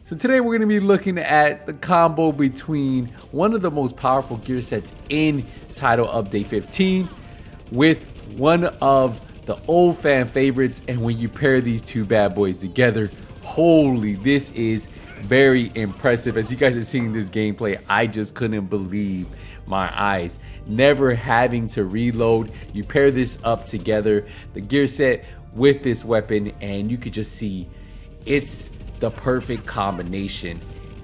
So today we're going to be looking at the combo between one of the most powerful gear sets in Title Update 15 with one of the old fan favorites, and when you pair these two bad boys together, holy, this is very impressive. As you guys are seeing this gameplay, I just couldn't believe my eyes. Never having to reload, you pair this up together, the gear set with this weapon, and you could just see it's the perfect combination,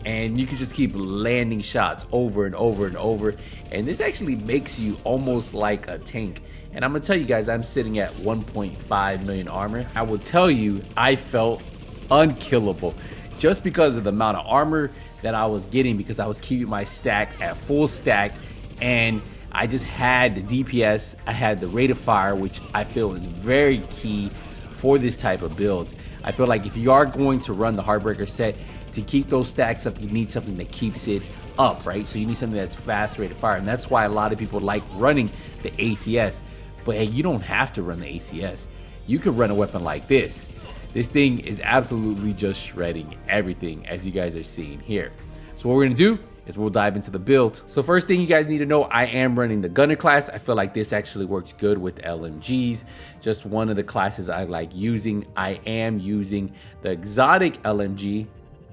and you can just keep landing shots over and over and over, and this actually makes you almost like a tank. And I'm gonna tell you guys, I'm sitting at 1.5 million armor. I will tell you, I felt unkillable just because of the amount of armor that I was getting, because I was keeping my stack at full stack, and I just had the DPS, I had the rate of fire, which I feel is very key for this type of build. I feel like if you are going to run the Heartbreaker set, to keep those stacks up, you need something that keeps it up, right? So you need something that's fast rate of fire, and that's why a lot of people like running the ACS. But hey, you don't have to run the ACS. You could run a weapon like this. This thing is absolutely just shredding everything, as you guys are seeing here. So what we're gonna do is we'll dive into the build. So first thing you guys need to know, I am running the gunner class. I feel like this actually works good with LMGs. Just one of the classes I like using. I am using the exotic LMG.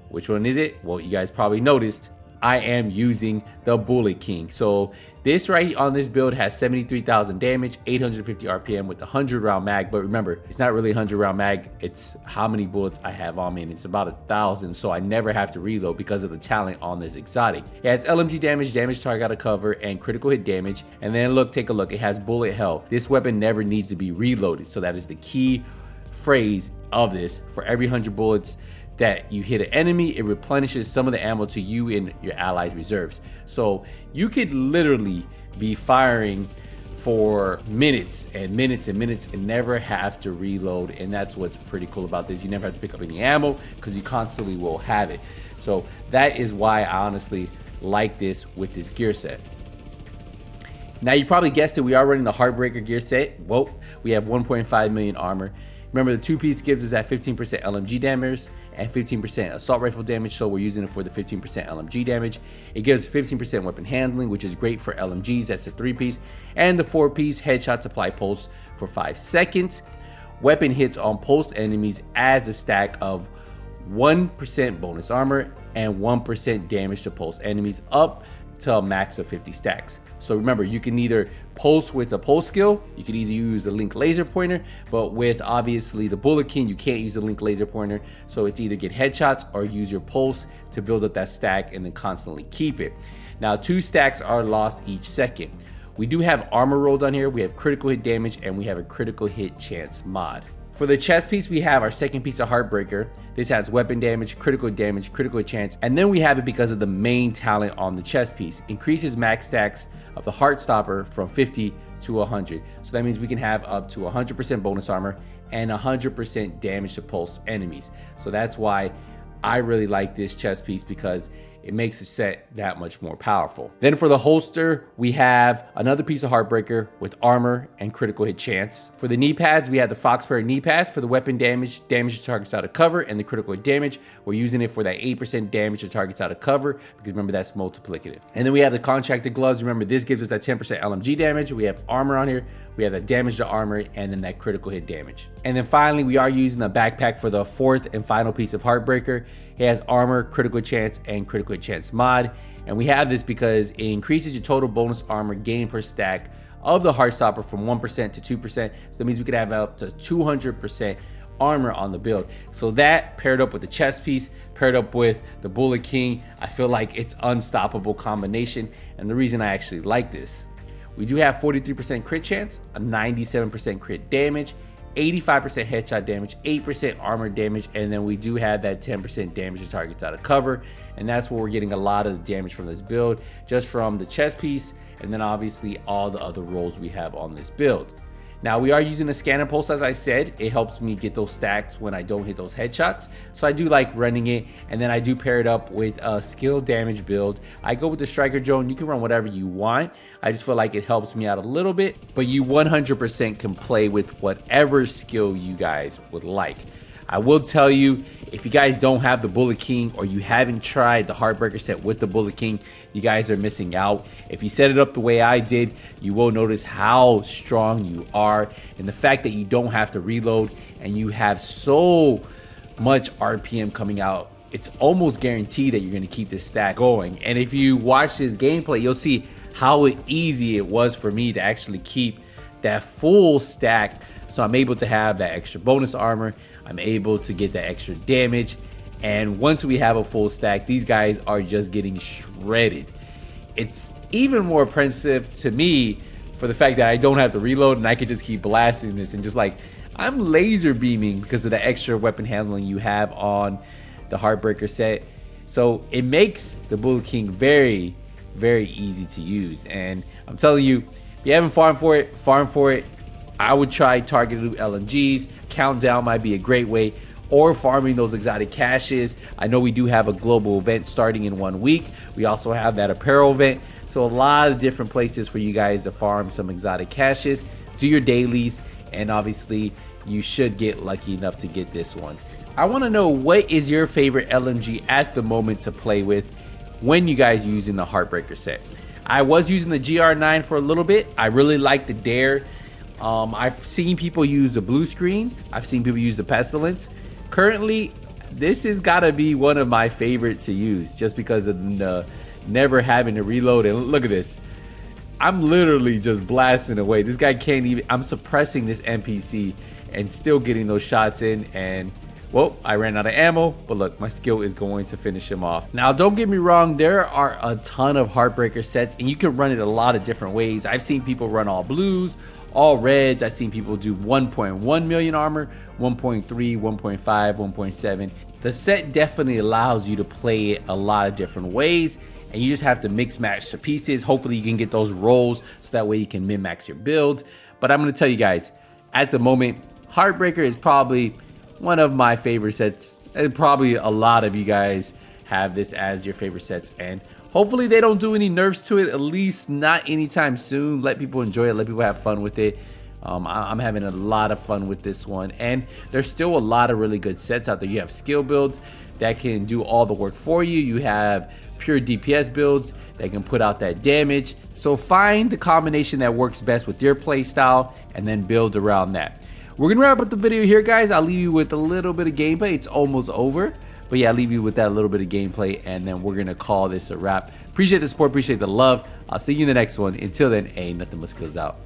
Which one is it? Well, you guys probably noticed I am using the Bullet King. So this right on this build has 73,000 damage, 850 RPM with a 100 round mag. But remember, it's not really a 100 round mag. It's how many bullets I have on me, and it's about 1,000. So I never have to reload because of the talent on this exotic. It has LMG damage, damage target out of cover, and critical hit damage. And then look, take a look. It has bullet hell. This weapon never needs to be reloaded. So that is the key phrase of this. For every 100 bullets that you hit an enemy, it replenishes some of the ammo to you in your allies' reserves. So you could literally be firing for minutes and minutes and minutes and never have to reload, and that's what's pretty cool about this. You never have to pick up any ammo because you constantly will have it. So that is why I honestly like this with this gear set. Now you probably guessed it, we are running the Heartbreaker gear set. Well, we have 1.5 million armor. Remember, the two-piece gives us that 15% LMG damage and 15% assault rifle damage, so we're using it for the 15% LMG damage. It gives 15% weapon handling, which is great for LMGs, that's the three-piece, and the four-piece headshot supply pulse for 5 seconds. Weapon hits on pulse enemies adds a stack of 1% bonus armor and 1% damage to pulse enemies up to a max of 50 stacks. So remember, you can either pulse with a pulse skill, you can either use a link laser pointer, but with obviously the Bullet King, you can't use a link laser pointer. So it's either get headshots or use your pulse to build up that stack and then constantly keep it. Now 2 stacks are lost each second. We do have armor rolled on here, we have critical hit damage, and we have a critical hit chance mod. For the chest piece, we have our second piece of Heartbreaker. This has weapon damage, critical chance, and then we have it because of the main talent on the chest piece. Increases max stacks of the Heartstopper from 50 to 100. So that means we can have up to 100% bonus armor and 100% damage to pulse enemies. So that's why I really like this chest piece, because it makes the set that much more powerful. Then for the holster, we have another piece of Heartbreaker with armor and critical hit chance. For the knee pads, we have the Foxberry knee pads for the weapon damage, damage to targets out of cover, and the critical hit damage. We're using it for that 8% damage to targets out of cover, because remember, that's multiplicative. And then we have the contracted gloves. Remember, this gives us that 10% LMG damage. We have armor on here. We have that damage to armor, and then that critical hit damage. And then finally, we are using the backpack for the fourth and final piece of Heartbreaker. It has armor, critical chance, and critical hit chance mod. And we have this because it increases your total bonus armor gain per stack of the Heartstopper from 1% to 2%. So that means we could have up to 200% armor on the build. So that paired up with the chest piece, paired up with the Bullet King, I feel like it's unstoppable combination. And the reason I actually like this, we do have 43% crit chance, a 97% crit damage, 85% headshot damage, 8% armor damage, and then we do have that 10% damage to targets out of cover. And that's where we're getting a lot of the damage from this build, just from the chest piece, and then obviously all the other rolls we have on this build. Now we are using a scanner pulse, as I said. It helps me get those stacks when I don't hit those headshots. So I do like running it, and then I do pair it up with a skill damage build. I go with the striker drone. You can run whatever you want. I just feel like it helps me out a little bit, but you 100% can play with whatever skill you guys would like. I will tell you, if you guys don't have the Bullet King or you haven't tried the Heartbreaker set with the Bullet King, you guys are missing out. If you set it up the way I did, you will notice how strong you are, and the fact that you don't have to reload and you have so much RPM coming out. It's almost guaranteed that you're going to keep this stack going. And if you watch this gameplay, you'll see how easy it was for me to actually keep that full stack. So I'm able to have that extra bonus armor. I'm able to get that extra damage. And once we have a full stack, these guys are just getting shredded. It's even more impressive to me for the fact that I don't have to reload and I can just keep blasting this, and just like I'm laser beaming because of the extra weapon handling you have on the Heartbreaker set. So it makes the Bullet King very, very easy to use. And I'm telling you, if you haven't farmed for it, farm for it. I would try targeted loot LMGs. Countdown might be a great way, or farming those exotic caches. I know we do have a global event starting in 1 week. We also have that apparel event. So a lot of different places for you guys to farm some exotic caches, do your dailies, and obviously you should get lucky enough to get this one. I want to know, what is your favorite LMG at the moment to play with when you guys are using the Heartbreaker set? I was using the GR9 for a little bit. I really like the Dare. I've seen people use the blue screen. I've seen people use the Pestilence. Currently, this has got to be one of my favorites to use, just because of the never having to reload. And look at this. I'm literally just blasting away. This guy can't even, I'm suppressing this NPC and still getting those shots in. And well, I ran out of ammo, but look, my skill is going to finish him off. Now, don't get me wrong, there are a ton of Heartbreaker sets, and you can run it a lot of different ways. I've seen people run all blues, all reds. I've seen people do 1.1 million armor, 1.3, 1.5, 1.7. The set definitely allows you to play it a lot of different ways, and you just have to mix match the pieces. Hopefully you can get those rolls so that way you can min-max your build. But I'm going to tell you guys, at the moment, Heartbreaker is probably one of my favorite sets, and probably a lot of you guys have this as your favorite sets, and hopefully they don't do any nerfs to it, at least not anytime soon. Let people enjoy it, let people have fun with it. I'm having a lot of fun with this one, and there's still a lot of really good sets out there. You have skill builds that can do all the work for you. You have pure DPS builds that can put out that damage. So find the combination that works best with your play style and then build around that. We're gonna wrap up the video here, guys. I'll leave you with a little bit of gameplay. It's almost over, but yeah, I'll leave you with that little bit of gameplay, and then we're gonna call this a wrap. Appreciate the support, appreciate the love. I'll see you in the next one. Until then, ain't nothing but skills out.